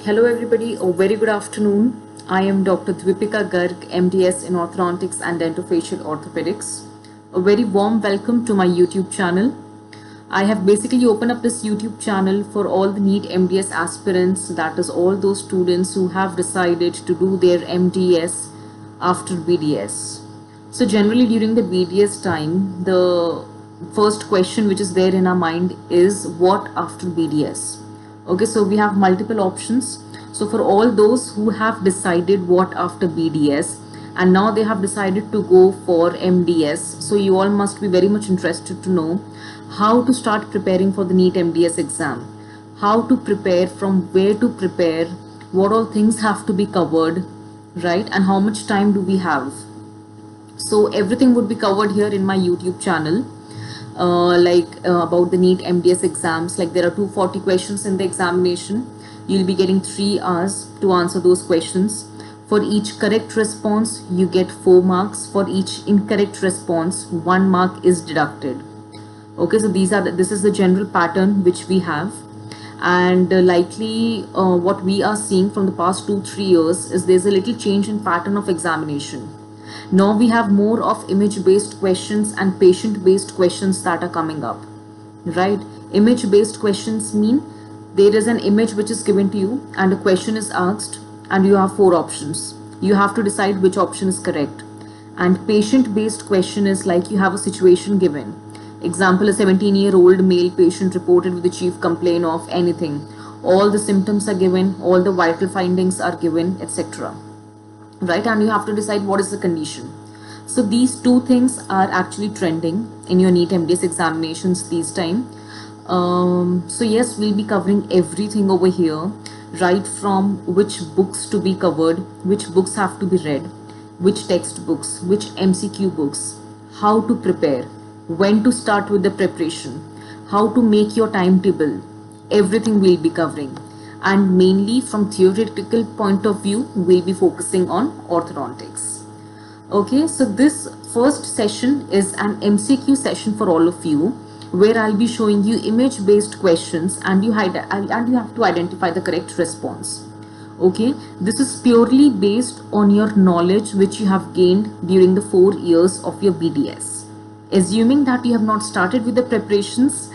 Hello everybody, a very good afternoon. I am Dr. Dvipika Garg, MDS in Orthodontics and Dentofacial Orthopedics. A very warm welcome to my YouTube channel. I have basically opened up this YouTube channel for all the NEET MDS aspirants, that is all those students who have decided to do their MDS after BDS. So generally during the BDS time, the first question which is there in our mind is what after BDS? Okay, so we have multiple options. So for all those who have decided what after BDS and now they have decided to go for MDS, so you all must be very much interested to know how to start preparing for the NEET MDS exam, how to prepare, from where to prepare, what all things have to be covered, right, and how much time do we have. So everything would be covered here in my YouTube channel. About the NEET MDS exams, like there are 240 questions in the examination. You'll be getting 3 hours to answer those questions. For each correct response, you get 4 marks. For each incorrect response, 1 mark is deducted. Okay, so this is the general pattern which we have, and likely what we are seeing from the past 2-3 years is there's a little change in pattern of examination. Now we have more of image based questions and patient based questions that are coming up, right? Image based questions mean there is an image which is given to you and a question is asked and you have 4 options. You have to decide which option is correct. And patient based question is like you have a situation given. Example, a 17-year-old male patient reported with the chief complaint of anything. All the symptoms are given, all the vital findings are given, etc. Right, and you have to decide what is the condition. So these 2 things are actually trending in your NEET MDS examinations these time. So yes, we'll be covering everything over here, right from which books to be covered, which books have to be read, which textbooks, which MCQ books, how to prepare, when to start with the preparation, how to make your timetable. Everything we'll be covering, and mainly from theoretical point of view we'll be focusing on orthodontics. Okay, so this first session is an MCQ session for all of you, where I'll be showing you image based questions and you have to identify the correct response. Okay, this is purely based on your knowledge which you have gained during the 4 years of your BDS. Assuming that you have not started with the preparations,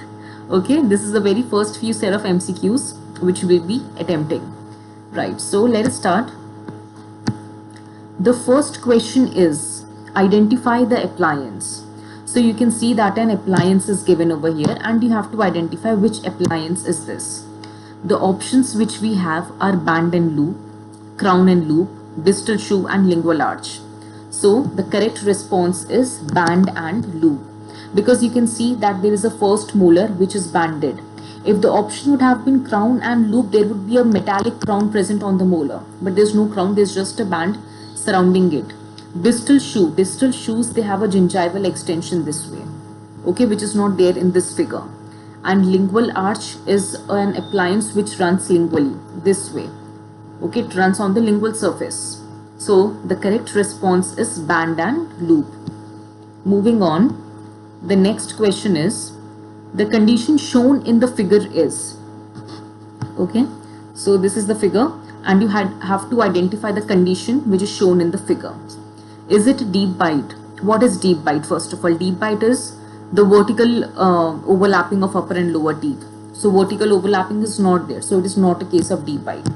okay, this is the very first few set of MCQs which we'll be attempting. Right, so let us start. The first question is identify the appliance. So you can see that an appliance is given over here and you have to identify which appliance is this. The options which we have are band and loop, crown and loop, distal shoe and lingual arch. So the correct response is band and loop, because you can see that there is a first molar which is banded. If the option would have been crown and loop, there would be a metallic crown present on the molar, but there's no crown, there's just a band surrounding it. Distal shoes, they have a gingival extension this way, okay, which is not there in this figure. And lingual arch is an appliance which runs lingually this way, okay, it runs on the lingual surface. So the correct response is band and loop. Moving on, the next question is the condition shown in the figure is, okay, so this is the figure and you have to identify the condition which is shown in the figure. Is it deep bite? What is deep bite? First of all, deep bite is the vertical overlapping of upper and lower teeth. So vertical overlapping is not there, so it is not a case of deep bite.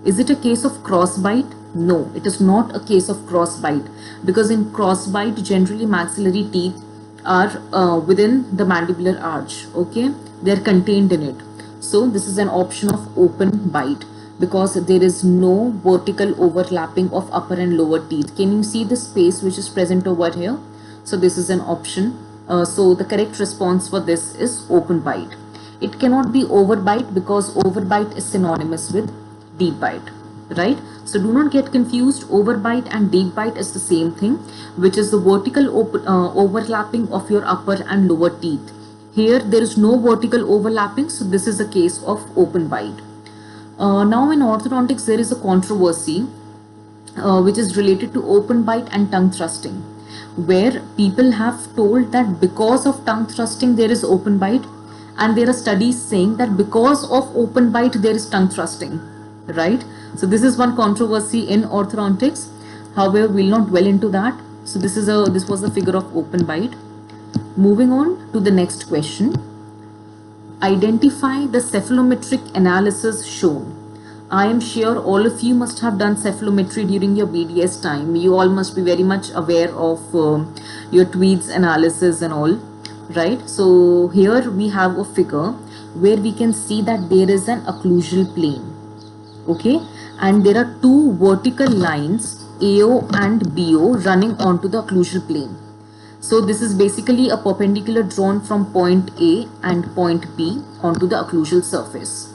Is it a case of cross bite? No, it is not a case of cross bite, because in cross bite generally maxillary teeth are within the mandibular arch, okay, they are contained in it. So this is an option of open bite, because there is no vertical overlapping of upper and lower teeth. Can you see the space which is present over here? So this is an option. So the correct response for this is open bite. It cannot be overbite, because overbite is synonymous with deep bite, right? So do not get confused. Overbite and deep bite is the same thing, which is the vertical overlapping of your upper and lower teeth. Here there is no vertical overlapping, so this is a case of open bite. Now in orthodontics there is a controversy which is related to open bite and tongue thrusting, where people have told that because of tongue thrusting there is open bite, and there are studies saying that because of open bite there is tongue thrusting, right? So this is one controversy in orthodontics. However, we'll not dwell into that. So this was the figure of open bite. Moving on to the next question. Identify the cephalometric analysis shown. I am sure all of you must have done cephalometry during your BDS time. You all must be very much aware of your Tweed's analysis and all, right? So here we have a figure where we can see that there is an occlusal plane, okay, and there are two vertical lines AO and BO running onto the occlusal plane. So this is basically a perpendicular drawn from point A and point B onto the occlusal surface.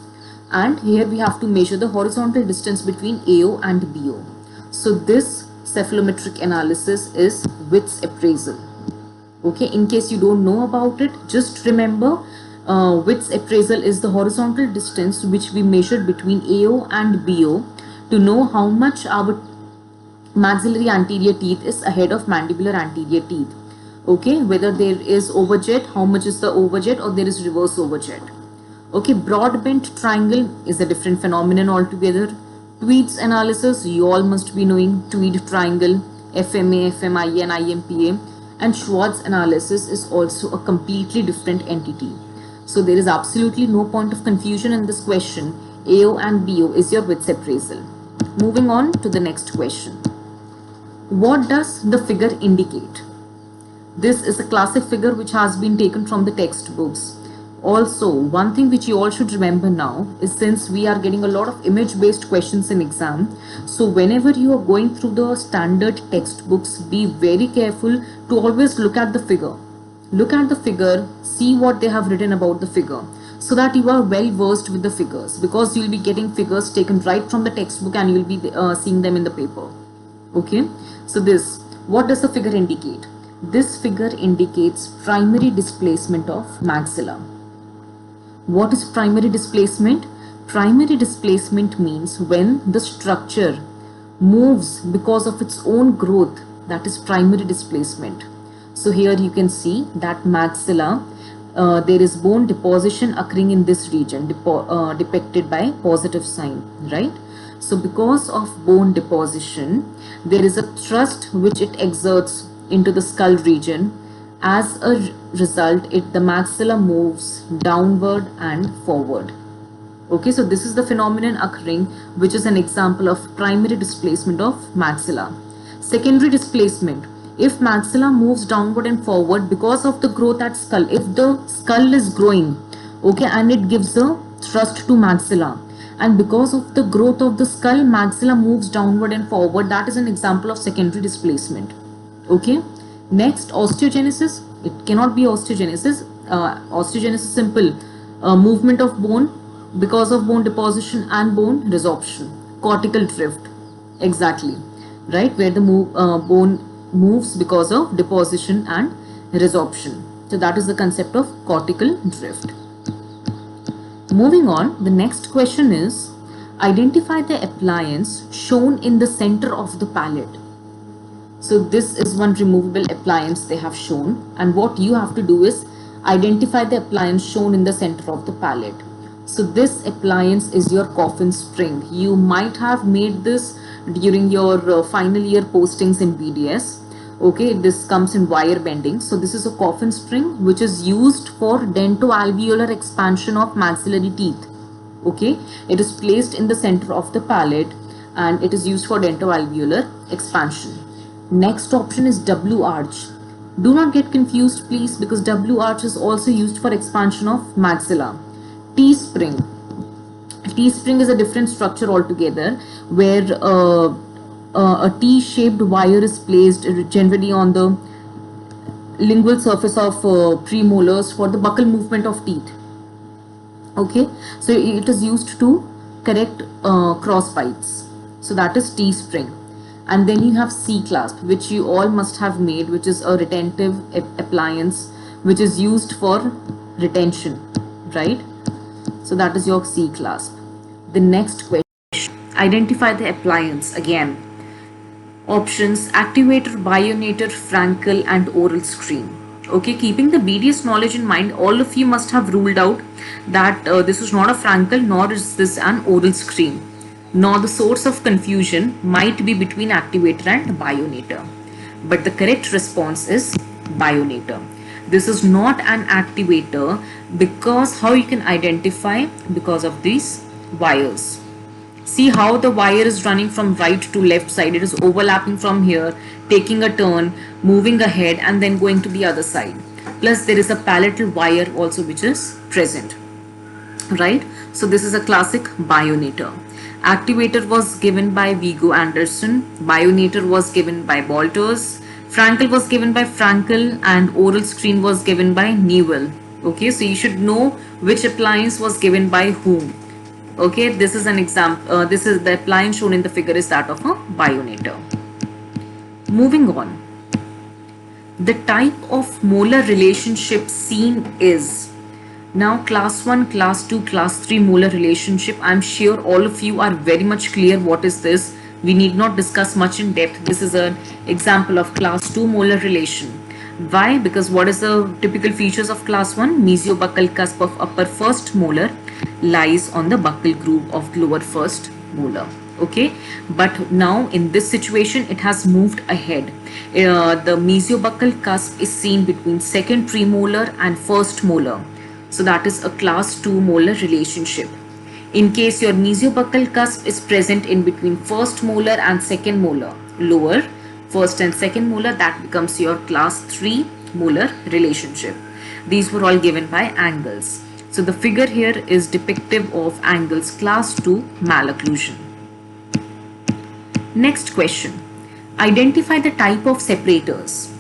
And here we have to measure the horizontal distance between AO and BO. So this cephalometric analysis is width appraisal. Okay, in case you don't know about it, just remember width appraisal is the horizontal distance which we measured between AO and BO to know how much our maxillary anterior teeth is ahead of mandibular anterior teeth. Okay, whether there is overjet, how much is the overjet, or there is reverse overjet. Okay, broad bent triangle is a different phenomenon altogether. Tweed's analysis, you all must be knowing Tweed triangle, FMA, FMIA and IMPA, and Schwartz analysis is also a completely different entity. So there is absolutely no point of confusion in this question. AO and BO is your width appraisal. Moving on to the next question. What does the figure indicate? This is a classic figure which has been taken from the textbooks. Also, one thing which you all should remember now is, since we are getting a lot of image based questions in exam, so whenever you are going through the standard textbooks, be very careful to always look at the figure. Look at the figure, see what they have written about the figure, so that you are well versed with the figures, because you will be getting figures taken right from the textbook and you will be seeing them in the paper. Okay, so what does the figure indicate? This figure indicates primary displacement of maxilla. What is primary displacement? Primary displacement means when the structure moves because of its own growth, that is primary displacement. So here you can see that maxilla, there is bone deposition occurring in this region, depicted by positive sign, right? So because of bone deposition, there is a thrust which it exerts into the skull region. As a result, the maxilla moves downward and forward. Okay, so this is the phenomenon occurring, which is an example of primary displacement of maxilla. Secondary displacement, if maxilla moves downward and forward because of the growth at skull, if the skull is growing, okay, and it gives a thrust to maxilla, and because of the growth of the skull, maxilla moves downward and forward, that is an example of secondary displacement. Okay, next, osteogenesis. It cannot be osteogenesis. Osteogenesis, simple movement of bone because of bone deposition and bone resorption. Cortical drift, exactly, right, where the bone moves because of deposition and resorption. So that is the concept of cortical drift. Moving on, the next question is, identify the appliance shown in the center of the palate. So this is one removable appliance they have shown, and what you have to do is identify the appliance shown in the center of the palate. So this appliance is your coffin spring. You might have made this during your final year postings in BDS. Okay, this comes in wire bending. So this is a coffin spring which is used for dentoalveolar expansion of maxillary teeth. Okay, it is placed in the center of the palate and it is used for dentoalveolar expansion. Next option is W arch. Do not get confused please, because W arch is also used for expansion of maxilla. T spring. T spring is a different structure altogether, where a T-shaped wire is placed generally on the lingual surface of premolars for the buccal movement of teeth. Okay, so it is used to correct cross bites. So that is T spring. And then you have C clasp, which you all must have made, which is a retentive appliance which is used for retention, right? So that is your C clasp. The next question, identify the appliance. Again, options: activator, bionator, Frankel and oral screen. Okay, keeping the BDS knowledge in mind, all of you must have ruled out that this is not a Frankel nor is this an oral screen. nor the source of confusion might be between activator and bionator. But the correct response is bionator. This is not an activator, because how you can identify? Because of these wires. See how the wire is running from right to left side. It is overlapping from here, taking a turn, moving ahead, and then going to the other side. Plus there is a palatal wire also which is present, right? So this is a classic bionator. Activator was given by Vigo Anderson. Bionator was given by Bolters. Frankel was given by Frankel, and oral screen was given by Newell. Okay, so you should know which appliance was given by whom. Okay, this is an example. This is the appliance shown in the figure is that of a bionator. Moving on. The type of molar relationship seen is, now class 1, class 2, class 3 molar relationship. I'm sure all of you are very much clear what is this. We need not discuss much in depth. This is an example of class 2 molar relation. Why? Because what is the typical features of class 1? Mesiobuccal cusp of upper first molar lies on the buccal groove of lower first molar. Okay, but now in this situation it has moved ahead. The mesiobuccal cusp is seen between second premolar and first molar. So that is a class 2 molar relationship. In case your mesiobuccal cusp is present in between first molar and second molar, lower first and second molar, that becomes your class 3 molar relationship. These were all given by angles. So the figure here is depictive of angles class 2 malocclusion. Next question. Identify the type of separators.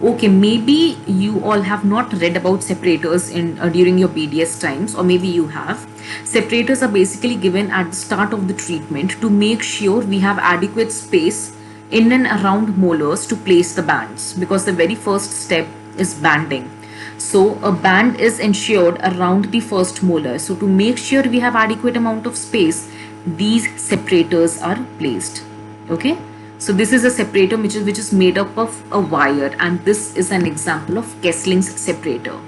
Okay, maybe you all have not read about separators in during your BDS times, or maybe you have. Separators are basically given at the start of the treatment to make sure we have adequate space in and around molars to place the bands, because the very first step is banding. So a band is ensured around the first molar. So to make sure we have adequate amount of space, these separators are placed. Okay, so this is a separator which is made up of a wire, and this is an example of Kessling's separator,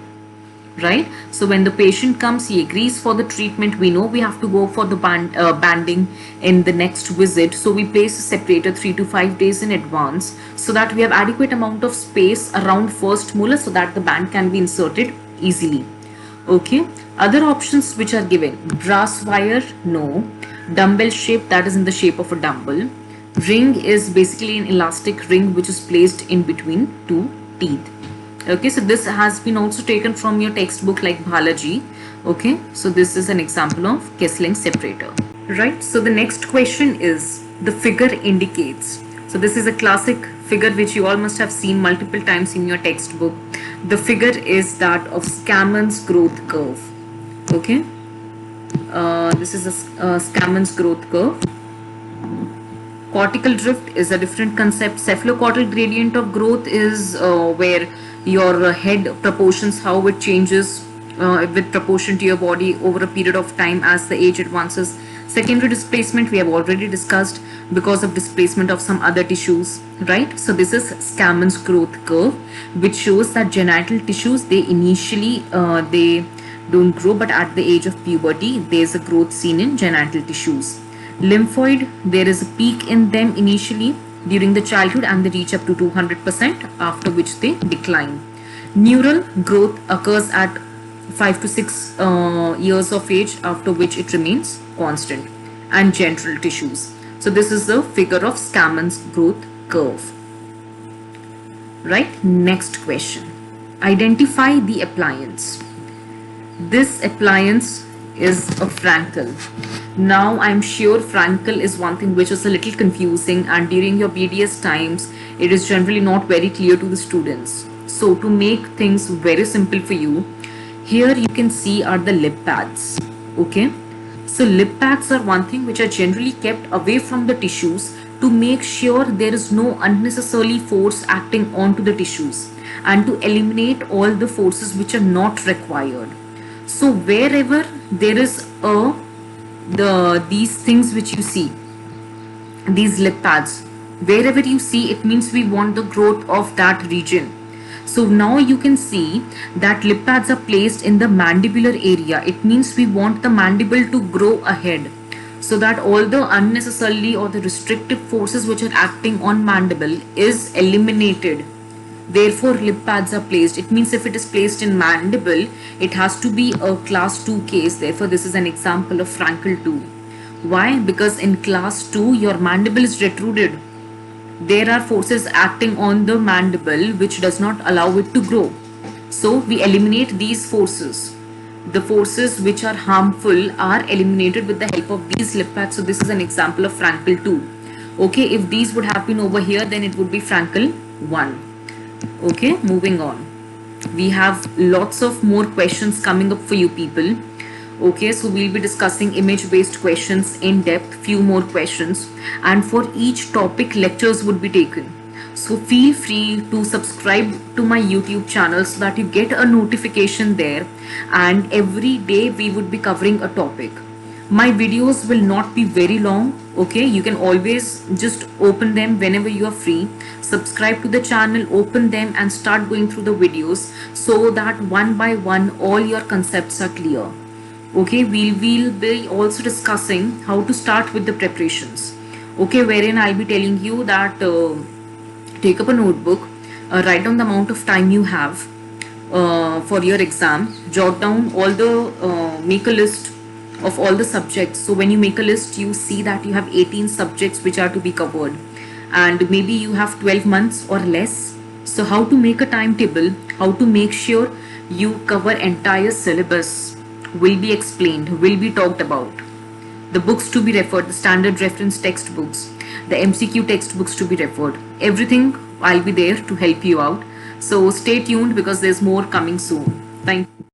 right? So when the patient comes, he agrees for the treatment, we know we have to go for the banding in the next visit, so we place a separator 3 to 5 days in advance so that we have adequate amount of space around first molar so that the band can be inserted easily. Okay, other options which are given: brass wire, no; dumbbell shape, that is in the shape of a dumbbell; ring is basically an elastic ring which is placed in between two teeth. Okay, so this has been also taken from your textbook like Balaji. Okay, so this is an example of Kessling's separator, right? So the next question is, the figure indicates. So this is a classic figure which you all must have seen multiple times in your textbook. The figure is that of Scammonn's growth curve. Okay, this is a Scammonn's growth curve. Cortical drift is a different concept. Cephalocortical gradient of growth is where your head proportions, how it changes with proportion to your body over a period of time as the age advances. Secondary displacement we have already discussed because of displacement of some other tissues, right? So this is Scammonn's growth curve, which shows that genital tissues, they initially they don't grow, but at the age of puberty there is a growth seen in genital tissues. Lymphoid, there is a peak in them initially during the childhood and they reach up to 200%, after which they decline. Neural growth occurs at 5 to 6 years of age, after which it remains constant. And genital tissues. So this is the figure of Scammonn's growth curve. Right? Next question. Identify the appliance. This appliance is a Frankel. Now I'm sure Frankel is one thing which is a little confusing, and during your BDS times it is generally not very clear to the students. So to make things very simple for you, here you can see are the lip pads. Okay, so lip pads are one thing which are generally kept away from the tissues to make sure there is no unnecessarily force acting onto the tissues and to eliminate all the forces which are not required. So wherever there is these things which you see, these lip pads, wherever you see, it means we want the growth of that region. So now you can see that lip pads are placed in the mandibular area. It means we want the mandible to grow ahead. so that all the unnecessarily or the restrictive forces which are acting on mandible is eliminated. Therefore, lip pads are placed. It means if it is placed in mandible, it has to be a class 2 case. Therefore, this is an example of Frankel 2. Why? Because in class 2, your mandible is retruded. There are forces acting on the mandible which does not allow it to grow. So, we eliminate these forces. The forces which are harmful are eliminated with the help of these lip pads. So, this is an example of Frankel 2. Okay, if these would have been over here, then it would be Frankel 1. Okay, moving on. We have lots of more questions coming up for you people. Okay, so we'll be discussing image based questions in depth, few more questions, and for each topic lectures would be taken. So feel free to subscribe to my YouTube channel so that you get a notification there, and every day we would be covering a topic. My videos will not be very long. Okay, you can always just open them whenever you are free, subscribe to the channel, open them and start going through the videos so that one by one all your concepts are clear. Okay, we'll be also discussing how to start with the preparations. Okay, wherein I'll be telling you that take up a notebook, write down the amount of time you have for your exam, jot down all the make a list of all the subjects. So when you make a list, you see that you have 18 subjects which are to be covered, and maybe you have 12 months or less. So how to make a timetable, how to make sure you cover entire syllabus will be explained, will be talked about. The books to be referred, the standard reference textbooks, the MCQ textbooks to be referred, everything I'll be there to help you out. So stay tuned because there's more coming soon. Thank you.